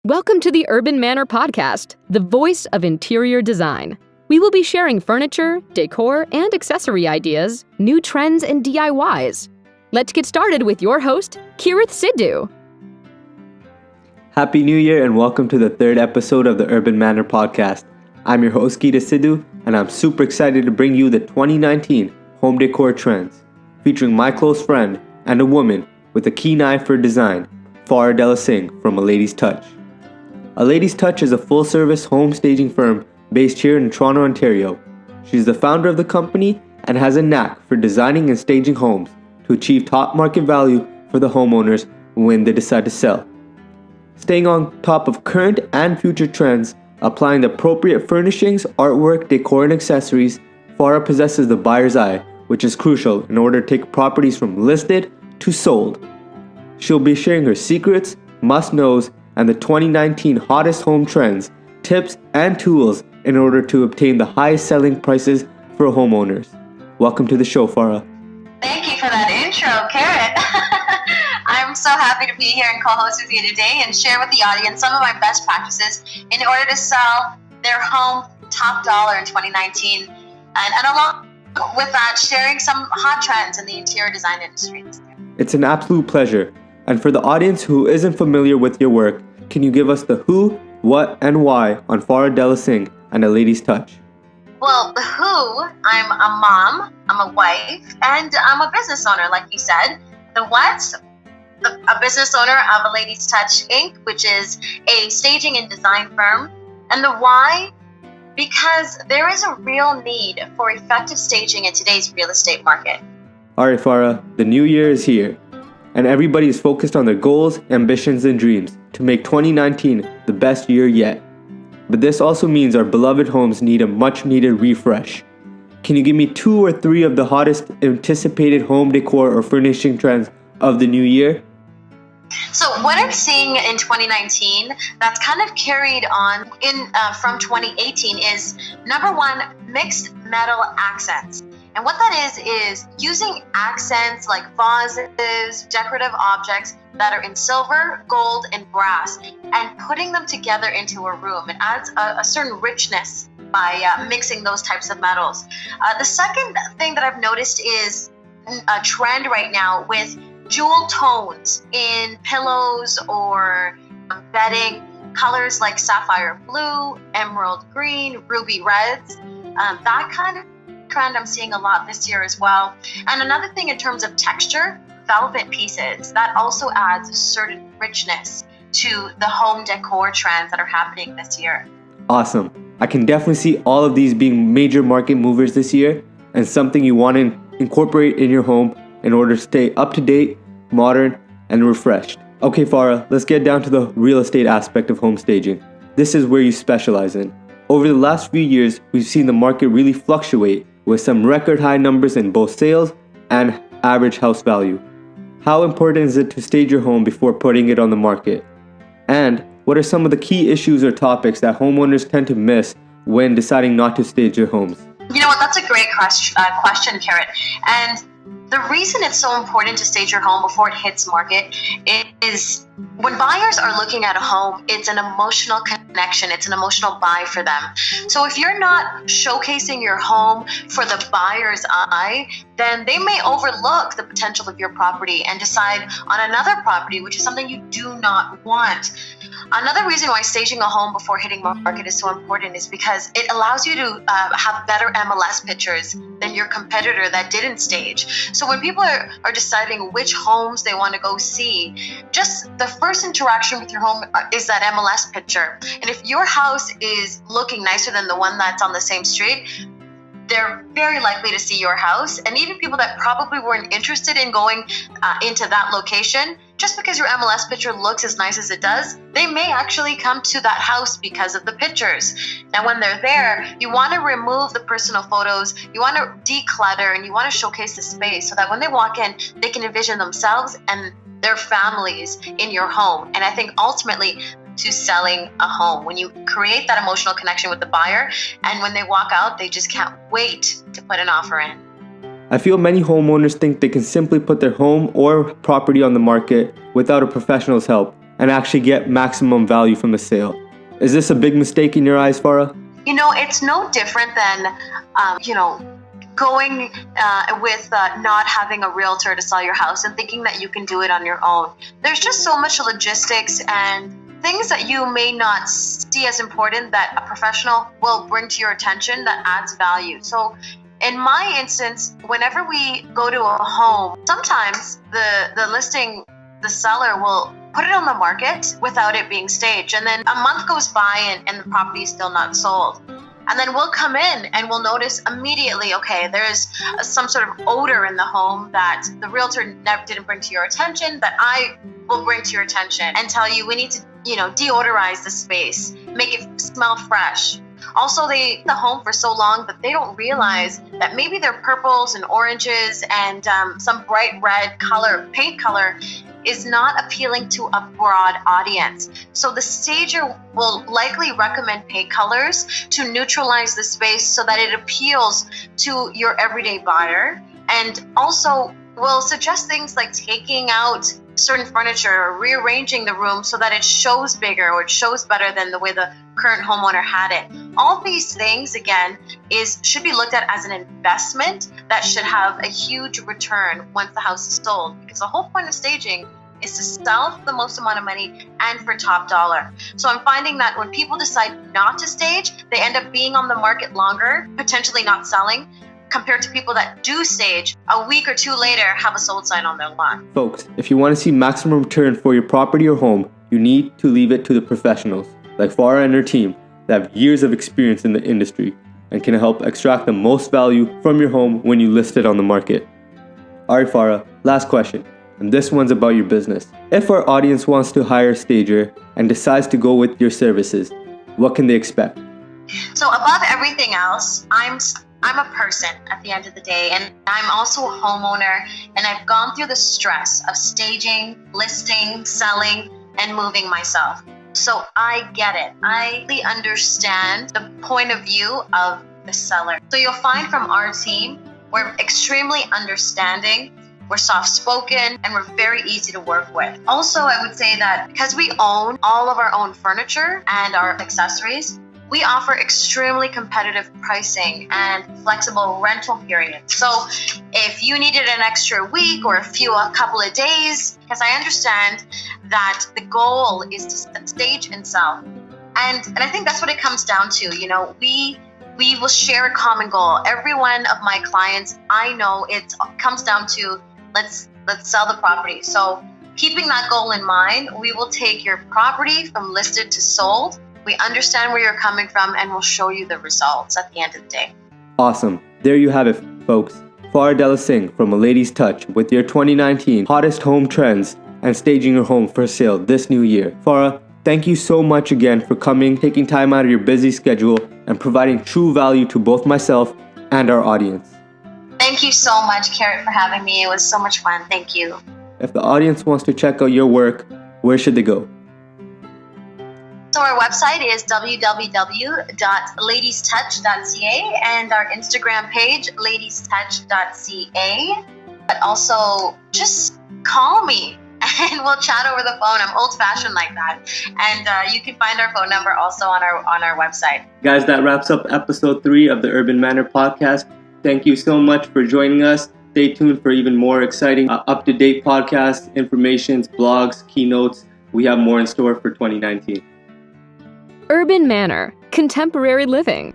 Welcome to the Urban Manor Podcast, the voice of interior design. We will be sharing furniture, decor, and accessory ideas, new trends, and DIYs. Let's get started with your host, Keerat Sidhu. Happy New Year and welcome to the third episode of the Urban Manor Podcast. I'm your host, Keerat Sidhu, and I'm super excited to bring you the 2019 Home Decor Trends, featuring my close friend and a woman with a keen eye for design, Farah Dhalla-Singh from A Lady's Touch. A Lady's Touch is a full-service home staging firm based here in Toronto, Ontario. She's the founder of the company and has a knack for designing and staging homes to achieve top market value for the homeowners when they decide to sell. Staying on top of current and future trends, applying the appropriate furnishings, artwork, decor, and accessories, Farah possesses the buyer's eye, which is crucial in order to take properties from listed to sold. She'll be sharing her secrets, must-knows, and the 2019 hottest home trends, tips, and tools in order to obtain the highest selling prices for homeowners. Welcome to the show, Farah. Thank you for that intro, Keerat. I'm so happy to be here and co-host with you today and share with the audience some of my best practices in order to sell their home top dollar in 2019. And along with that, sharing some hot trends in the interior design industry. It's an absolute pleasure. And for the audience who isn't familiar with your work, can you give us the who, what, and why on Farah Dhalla-Singh and A Lady's Touch? Well, the who, I'm a mom, I'm a wife, and I'm a business owner, like you said. The what, a business owner of A Lady's Touch, Inc., which is a staging and design firm. And the why, because there is a real need for effective staging in today's real estate market. All right, Farah, the new year is here, and everybody is focused on their goals, ambitions, and dreams to make 2019 the best year yet. But this also means our beloved homes need a much-needed refresh. Can you give me 2 or 3 of the hottest anticipated home decor or furnishing trends of the new year? So what I'm seeing in 2019 that's kind of carried on from 2018 is, number one, mixed metal accents. And what that is using accents like vases, decorative objects that are in silver, gold, and brass, and putting them together into a room. It adds a certain richness by mixing those types of metals. The second thing that I've noticed is a trend right now with jewel tones in pillows or bedding, colors like sapphire blue, emerald green, ruby reds, that kind of trend I'm seeing a lot this year as well. And another thing in terms of texture, velvet pieces, that also adds a certain richness to the home decor trends that are happening this year. Awesome. I can definitely see all of these being major market movers this year and something you want to incorporate in your home in order to stay up to date, modern, and refreshed. Okay, Farah, let's get down to the real estate aspect of home staging. This is where you specialize in. Over the last few years, we've seen the market really fluctuate with some record high numbers in both sales and average house value. How important is it to stage your home before putting it on the market? And what are some of the key issues or topics that homeowners tend to miss when deciding not to stage their homes? You know what, that's a great question, Keerat. And the reason it's so important to stage your home before it hits market is when buyers are looking at a home, it's an emotional connection, it's an emotional buy for them. So if you're not showcasing your home for the buyer's eye, then they may overlook the potential of your property and decide on another property, which is something you do not want. Another reason why staging a home before hitting market is so important is because it allows you to have better MLS pictures than your competitor that didn't stage. So when people are deciding which homes they want to go see, just the first interaction with your home is that MLS picture. And if your house is looking nicer than the one that's on the same street, they're very likely to see your house. And even people that probably weren't interested in going into that location, just because your MLS picture looks as nice as it does, they may actually come to that house because of the pictures. Now, when they're there, you want to remove the personal photos, you want to declutter, and you want to showcase the space so that when they walk in, they can envision themselves and their families in your home. And I think ultimately to selling a home, when you create that emotional connection with the buyer, and when they walk out, they just can't wait to put an offer in. I feel many homeowners think they can simply put their home or property on the market without a professional's help and actually get maximum value from the sale. Is this a big mistake in your eyes, Farah? It's no different than, going with not having a realtor to sell your house and thinking that you can do it on your own. There's just so much logistics and things that you may not see as important that a professional will bring to your attention that adds value. So in my instance, whenever we go to a home, sometimes the seller will put it on the market without it being staged. And then a month goes by and the property is still not sold. And then we'll come in and we'll notice immediately, okay, there's some sort of odor in the home that the realtor didn't bring to your attention, that I will bring to your attention and tell you we need to, deodorize the space, make it smell fresh. Also, they the home for so long that they don't realize that maybe their purples and oranges and some bright red paint color is not appealing to a broad audience. So the stager will likely recommend paint colors to neutralize the space so that it appeals to your everyday buyer, and also will suggest things like taking out certain furniture or rearranging the room so that it shows bigger or it shows better than the way the current homeowner had it. All these things, again, should be looked at as an investment that should have a huge return once the house is sold, because the whole point of staging is to sell for the most amount of money and for top dollar. So I'm finding that when people decide not to stage, they end up being on the market longer, potentially not selling, compared to people that do stage, a week or two later have a sold sign on their lawn. Folks, if you want to see maximum return for your property or home, you need to leave it to the professionals like Farah and her team that have years of experience in the industry and can help extract the most value from your home when you list it on the market. Alright Farah, last question, and this one's about your business. If our audience wants to hire a stager and decides to go with your services, what can they expect? So above everything else, I'm a person at the end of the day, and I'm also a homeowner, and I've gone through the stress of staging, listing, selling, and moving myself. So I get it. I really understand the point of view of the seller. So you'll find from our team, we're extremely understanding, we're soft-spoken, and we're very easy to work with. Also, I would say that because we own all of our own furniture and our accessories, we offer extremely competitive pricing and flexible rental periods. So if you needed an extra week or a couple of days, because I understand that the goal is to stage and sell. And I think that's what it comes down to. We will share a common goal. Every one of my clients, I know it comes down to let's sell the property. So keeping that goal in mind, we will take your property from listed to sold. We understand where you're coming from, and we'll show you the results at the end of the day. Awesome. There you have it, folks. Farah Dhalla-Singh from A Lady's Touch with your 2019 hottest home trends and staging your home for sale this new year. Farah, thank you so much again for coming, taking time out of your busy schedule, and providing true value to both myself and our audience. Thank you so much, Keerat, for having me. It was so much fun. Thank you. If the audience wants to check out your work, where should they go? So our website is www.ladiestouch.ca and our Instagram page, ladiestouch.ca. But also, just call me and we'll chat over the phone. I'm old-fashioned like that. And you can find our phone number also on our website. Guys, that wraps up episode 3 of the Urban Manor Podcast. Thank you so much for joining us. Stay tuned for even more exciting, up-to-date podcasts, informations, blogs, keynotes. We have more in store for 2019. Urban Manor, contemporary living.